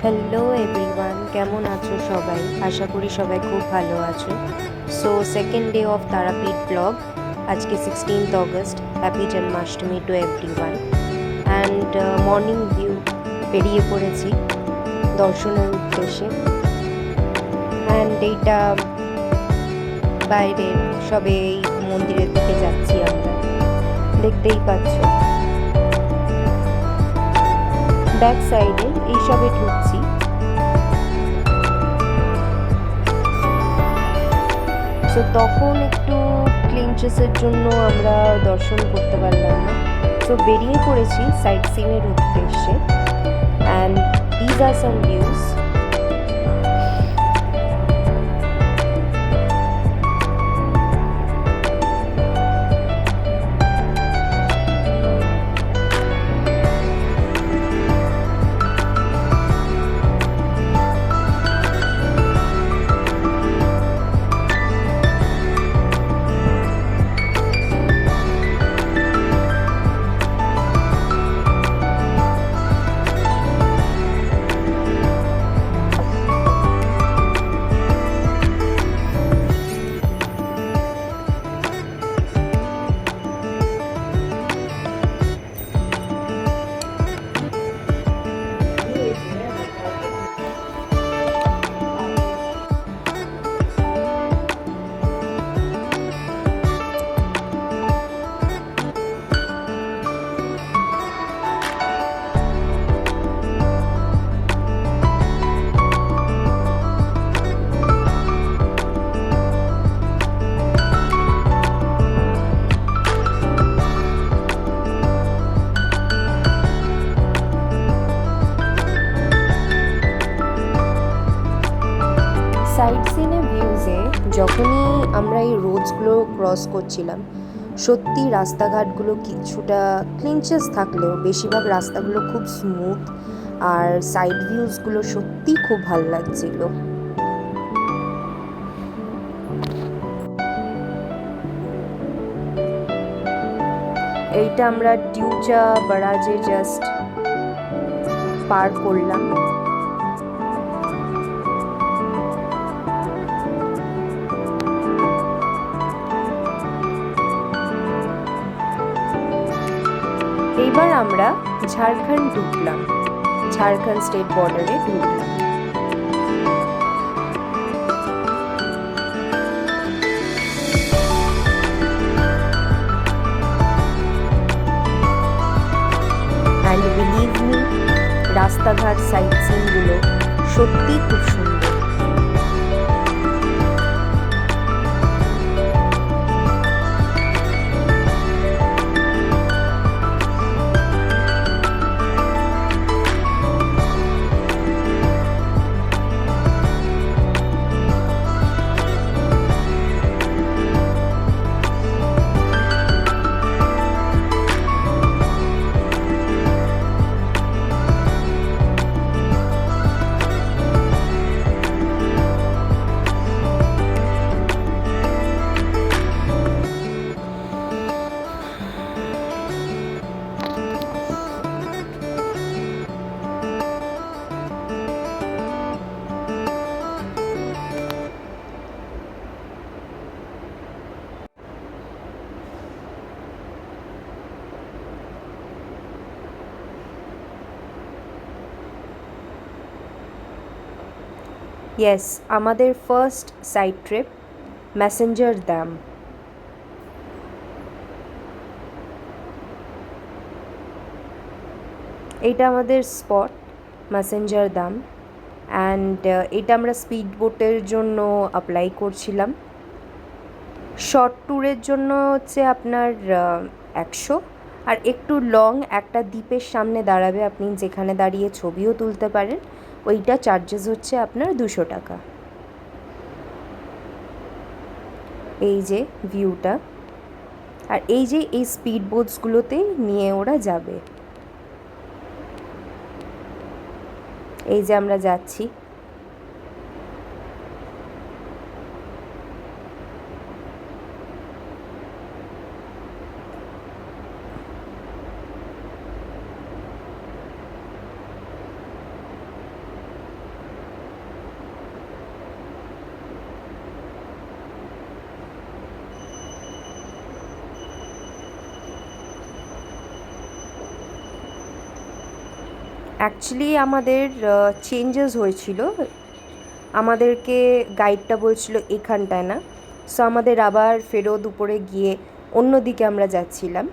Hello everyone, কেমন আছো সবাই? আশা করি সবাই খুব ভালো আছো। So second day of Tarapith blog. আজকে 16th August. Happy Janmashtami to everyone. And morning view বেরিয়ে পড়েছি দর্শনের উদ্দেশ্যে। অ্যান্ড এইটা বাইরে সবে এই মন্দিরের দিকে যাচ্ছি আমরা, দেখতেই পাচ্ছ। ব্যাক সাইডে এইসবে ঢুকছি। সো তখন একটু ক্লিনচেসের জন্য আমরা দর্শন করতে পারলাম না। সো বেরিয়ে পড়েছি সাইট সিনের উদ্দেশ্যে। And these are some views. Sight সিনে ভিউজে যখনই আমরা এই রোডসগুলো ক্রস করছিলাম, সত্যি রাস্তাঘাটগুলো কিছুটা ক্লিনচেস থাকলেও বেশিরভাগ রাস্তাগুলো খুব স্মুথ, আর সাইড ভিউজগুলো সত্যি খুব ভালো লাগছিল। এইটা আমরা টিউচা বারাজে জাস্ট পার করলাম। এইবার আমরা ঝাড়খণ্ড ঢুকলাম, ঝাড়খণ্ড স্টেট বর্ডারে ঢুকলাম। অ্যান্ড বিলিভ মি, রাস্তাঘাট সাইট সিনগুলো সত্যি খুব সুন্দর। ইয়েস, আমাদের first side trip Massanjore dam. এইটা আমাদের স্পট ম্যাসেঞ্জার ড্যাম। অ্যান্ড এটা আমরা স্পিড বোটের জন্য অ্যাপ্লাই করছিলাম। শর্ট ট্যুরের জন্য হচ্ছে আপনার 100, আর একটু লং একটা দ্বীপের সামনে দাঁড়াবে, আপনি যেখানে দাঁড়িয়ে ছবিও তুলতে পারেন, ওইটা চার্জেস হচ্ছে আপনার 200 টাকা। এই যে ভিউটা, আর এই যে এই স্পিড বোটসগুলোতে নিয়ে ওরা যাবে। এই যে আমরা যাচ্ছি। অ্যাকচুয়ালি আমাদের চেঞ্জেস হয়েছিল, আমাদেরকে গাইডটা বলছিল এখানটায় না, সো আমাদের আবার ফেরত উপরে গিয়ে অন্যদিকে আমরা যাচ্ছিলাম।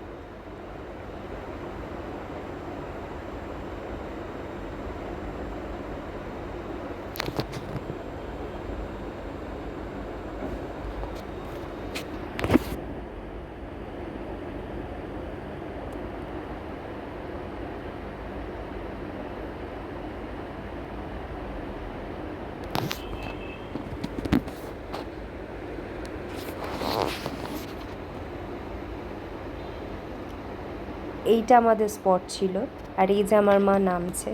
এইটা আমাদের স্পট ছিল, আর এই যে আমার মা নামছে।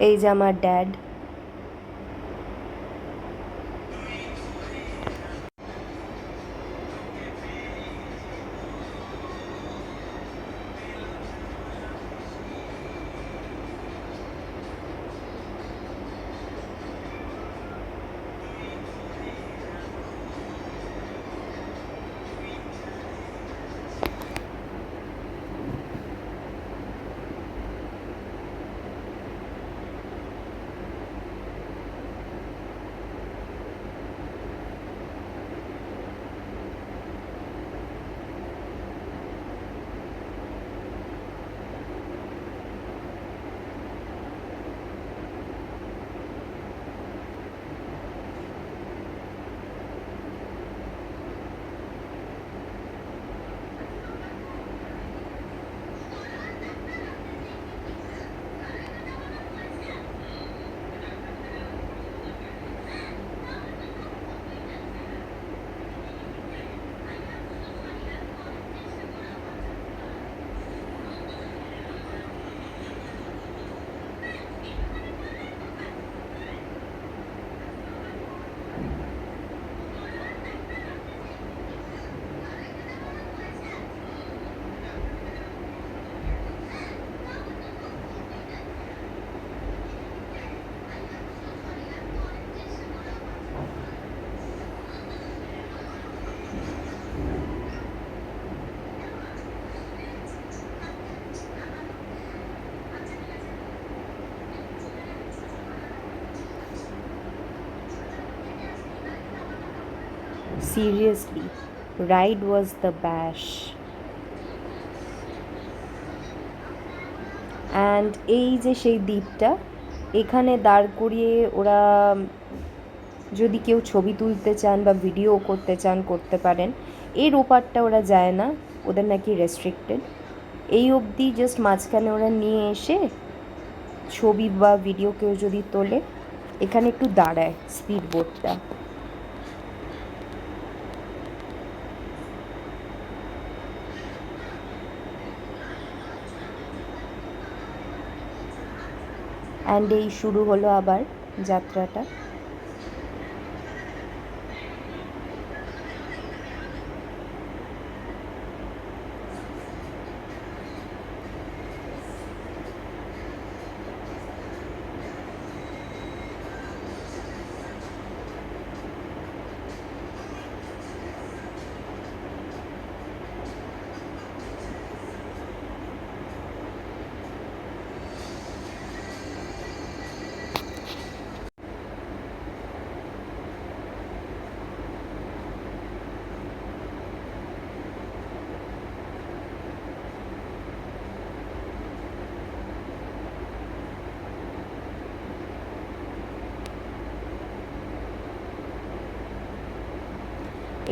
এই যে আমার dad. Seriously, ride was the bash. And এই যে সেই দ্বীপটা, এখানে দাঁড় করিয়ে ওরা যদি কেউ ছবি তুলতে চান বা ভিডিও করতে চান করতে পারেন। এর ওপারটা ওরা যায় না, ওদের নাকি রেস্ট্রিক্টেড। এই অবধি জাস্ট মাঝখানে ওরা নিয়ে এসে ছবি বা ভিডিও কেউ যদি তোলে, এখানে একটু দাঁড়ায় স্পিড বোটটা। অ্যান্ড এই শুরু হলো আবার যাত্রাটা।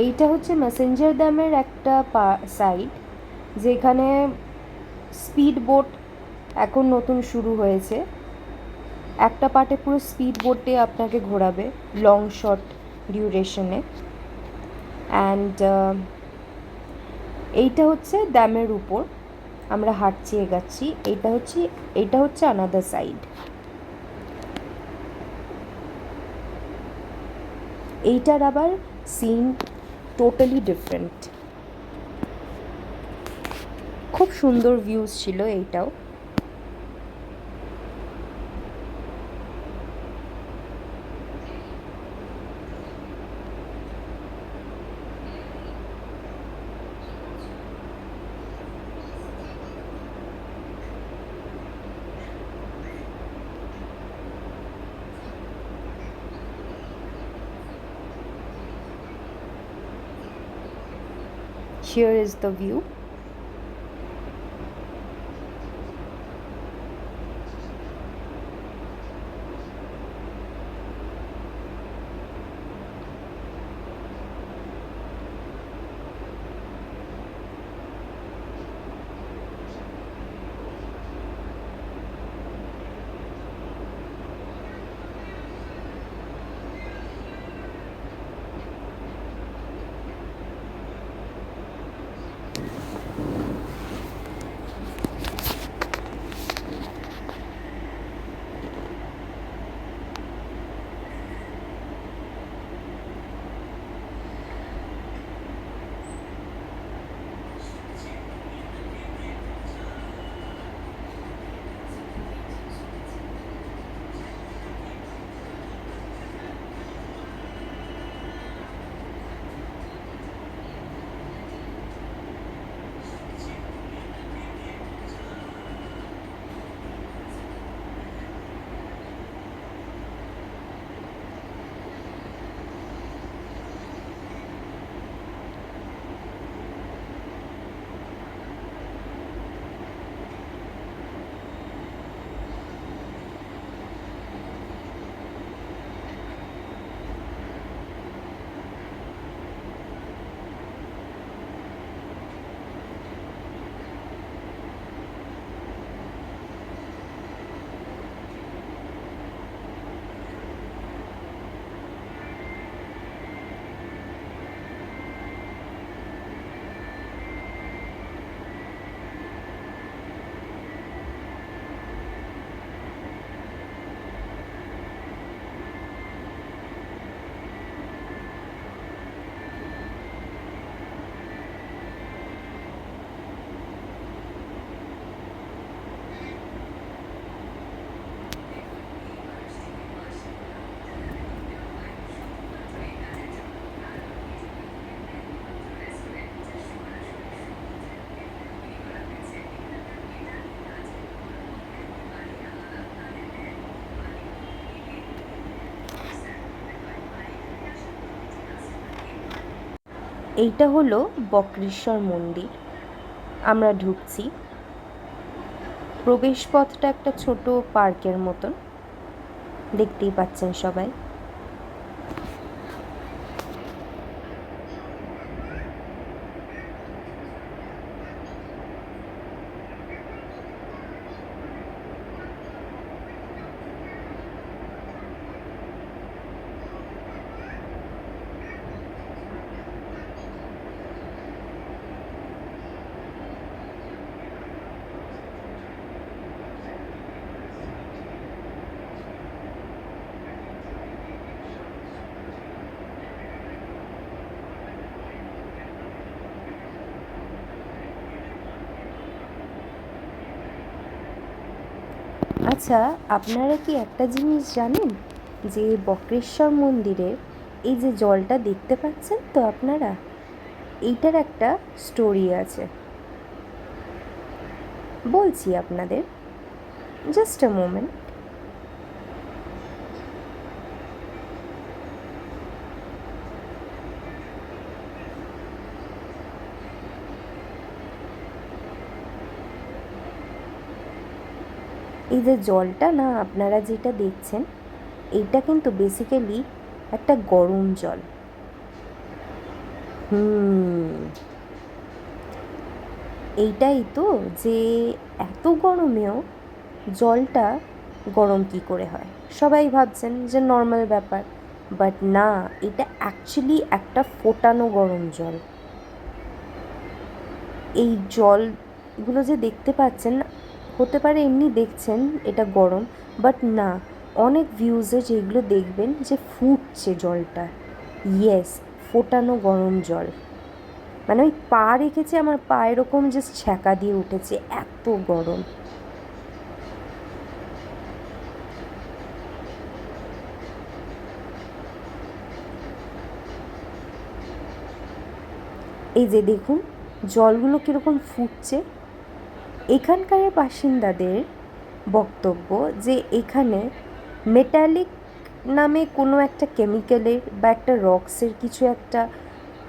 এইটা হচ্ছে ম্যাসেঞ্জার ড্যামের একটা সাইড, যেখানে স্পিড বোট এখন নতুন শুরু হয়েছে। একটা পার্টে পুরো স্পিড বোটে আপনাকে ঘোরাবে লং শর্ট ডিউরেশনে। অ্যান্ড এইটা হচ্ছে ড্যামের উপর আমরা হাঁটছি এগাচ্ছি, এটা হচ্ছে আনাদার সাইড। এইটার আবার সিন টোটালি ডিফারেন্ট, খুব সুন্দর ভিউজ ছিল এইটাও। Here is the view. এইটা হলো বক্রেশ্বর মন্দির। আমরা ঢুকছি, প্রবেশপথটা একটা ছোট পার্কের মতন, দেখতেই পাচ্ছেন সবাই। আচ্ছা, আপনারা কি একটা জিনিস জানেন, যে বক্রেশ্বর মন্দিরের এই যে জলটা দেখতে পাচ্ছেন তো আপনারা, এইটার একটা স্টোরি আছে, বলছি আপনাদের, জাস্ট আ মোমেন্ট। এই যে জলটা না আপনারা যেটা দেখছেন, এইটা কিন্তু বেসিক্যালি একটা গরম জল। এইটাই তো, যে এত গরমেও জলটা গরম কি করে হয়, সবাই ভাবছেন যে নর্মাল ব্যাপার, বাট না, এটা অ্যাকচুয়ালি একটা ফোটানো গরম জল। এই জলগুলো যে দেখতে পাচ্ছেন, হতে পারে এমনি দেখছেন এটা গরম, বাট না, অনেক ভিউজে যেগুলো দেখবেন যে ফুটছে জলটা, ইয়েস, ফোটানো গরম জল। মানে ওই পা রেখেছে, আমার পা এরকম জাস্ট ছ্যাঁকা দিয়ে উঠেছে, এত গরম। এই যে দেখুন জলগুলো কীরকম ফুটছে। এখানকার বাসিন্দাদের বক্তব্য যে এখানে মেটালিক নামে কোনো একটা কেমিক্যালের বা একটা রক্সের কিছু একটা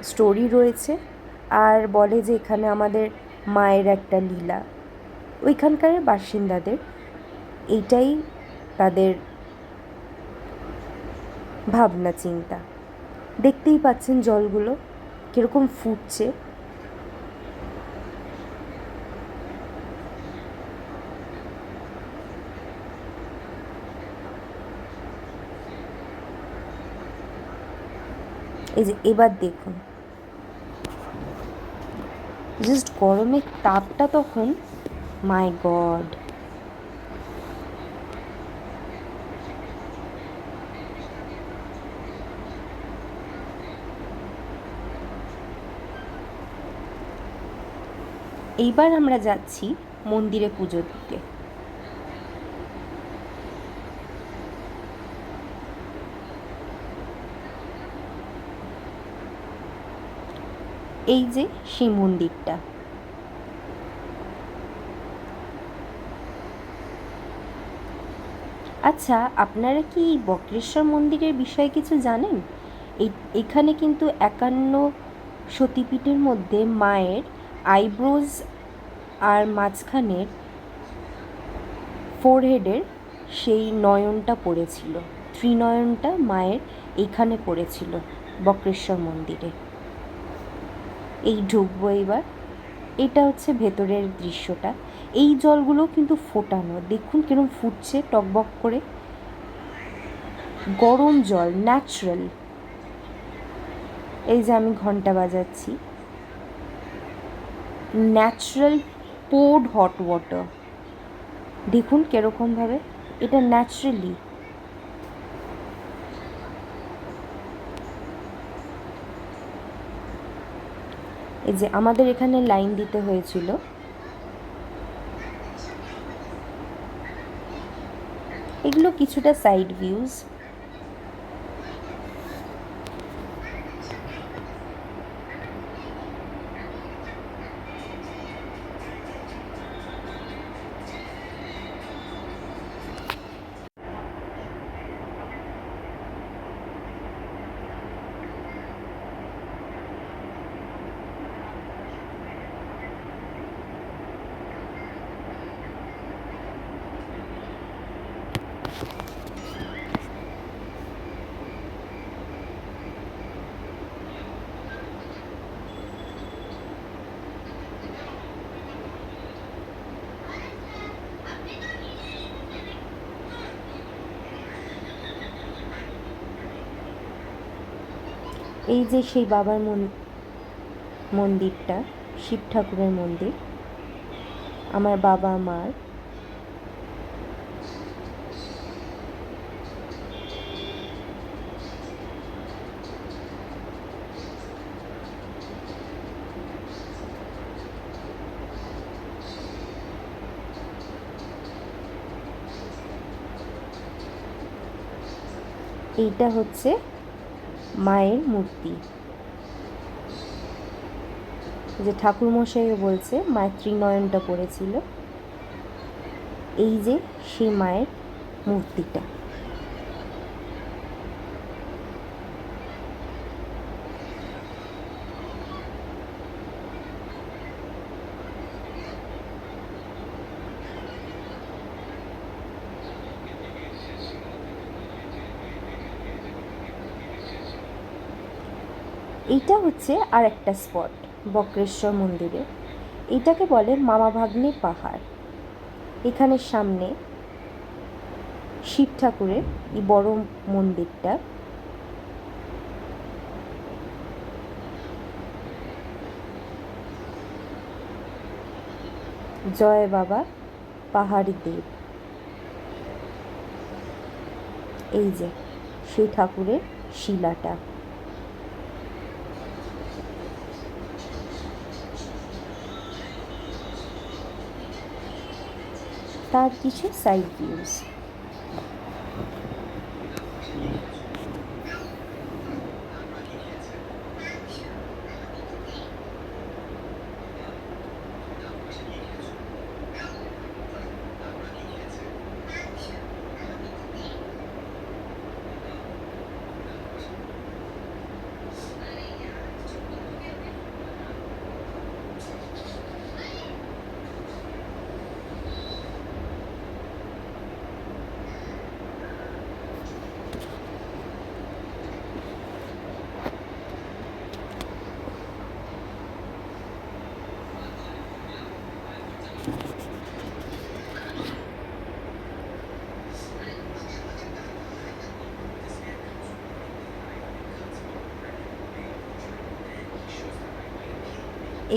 স্টোরি রয়েছে, আর বলে যে এখানে আমাদের মায়ের একটা লীলা। ওইখানকার বাসিন্দাদের এইটাই তাদের ভাবনা চিন্তা। দেখতেই পাচ্ছেন জলগুলো কীরকম ফুটছে। এই যে এবার দেখুন, জাস্ট গরমের তাপটা তখন, মাই গড। এইবার আমরা যাচ্ছি মন্দিরে পুজো দিতে। এই যে সেই মন্দিরটা। আচ্ছা, আপনারা কি এই বক্রেশ্বর মন্দিরের বিষয়ে কিছু জানেন? এখানে কিন্তু 51 সতীপীঠের মধ্যে মায়ের আইব্রোজ আর মাঝখানের ফোরহেডের সেই নয়নটা পড়েছিল, ত্রিনয়নটা মায়ের এইখানে পড়েছিল বক্রেশ্বর মন্দিরে। এই ঢুকবো এবার। এটা হচ্ছে ভেতরের দৃশ্যটা। এই জলগুলো কিন্তু ফোটানো, দেখুন কিরম ফুটছে টকবক করে, গরম জল, ন্যাচারাল। এই যে আমি ঘন্টা বাজাচ্ছি, ন্যাচারাল পোর্ড হট ওয়াটার, দেখুন কীরকমভাবে এটা ন্যাচারালি। এই যে আমাদের এখানে লাইন দিতে হয়েছিল। এগুলো কিছুটা সাইড ভিউজ। এই যে সেই বাবার মন্দিরটা, শিব ঠাকুরের মন্দির, আমার বাবা মার। এইটা হচ্ছে মায়ের মূর্তি, যে ঠাকুরমশাইও বলছে মায়ের ত্রিনয়নটা পড়েছিল। এই যে সেই মায়ের মূর্তিটা। এইটা হচ্ছে আর একটা স্পট বক্রেশ্বর মন্দিরে। এইটাকে বলে মামা ভাগ্নে পাহাড়। এখানে সামনে শিব ঠাকুরের এই বড় মন্দিরটা। জয় বাবা পাহাড়ি দেব। এই যে সেই ঠাকুরের শিলাটা। তার কিছু সাইড ভিউজ।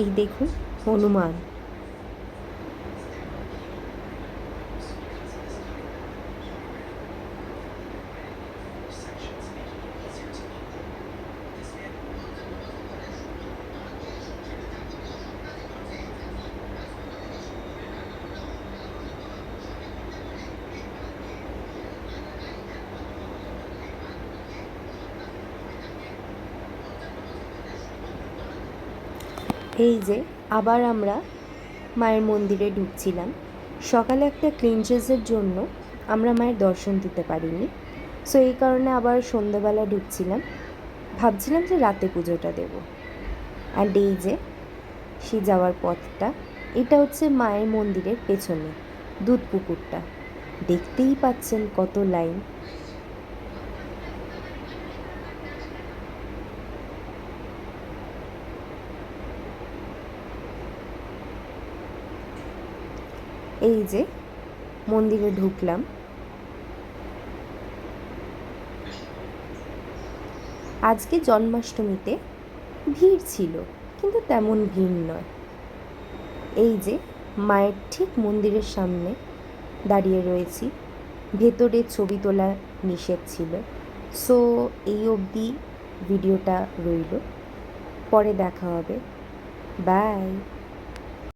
এই দেখুন হনুমান। এই যে আবার আমরা মায়ের মন্দিরে ঢুকছিলাম। সকালে একটা ক্লিনচেসের জন্য আমরা মায়ের দর্শন দিতে পারিনি, সো এই কারণে আবার সন্ধ্যেবেলা ঢুকছিলাম। ভাবছিলাম যে রাতে পুজোটা দেব। অ্যান্ড এই যে সে যাওয়ার পথটা, এটা হচ্ছে মায়ের মন্দিরের পেছনে দুধ পুকুরটা। দেখতেই পাচ্ছেন কত লাইন। এই যে মন্দিরে ঢুকলাম। আজকে জন্মাষ্টমীতে ভিড় ছিল, কিন্তু তেমন ভিড় নয়। এই যে মায়ের ঠিক মন্দিরের সামনে দাঁড়িয়ে রয়েছি। ভেতরে ছবি তোলা নিষেধ ছিল, সো এই অবধি ভিডিওটা রইল। পরে দেখা হবে। বাই।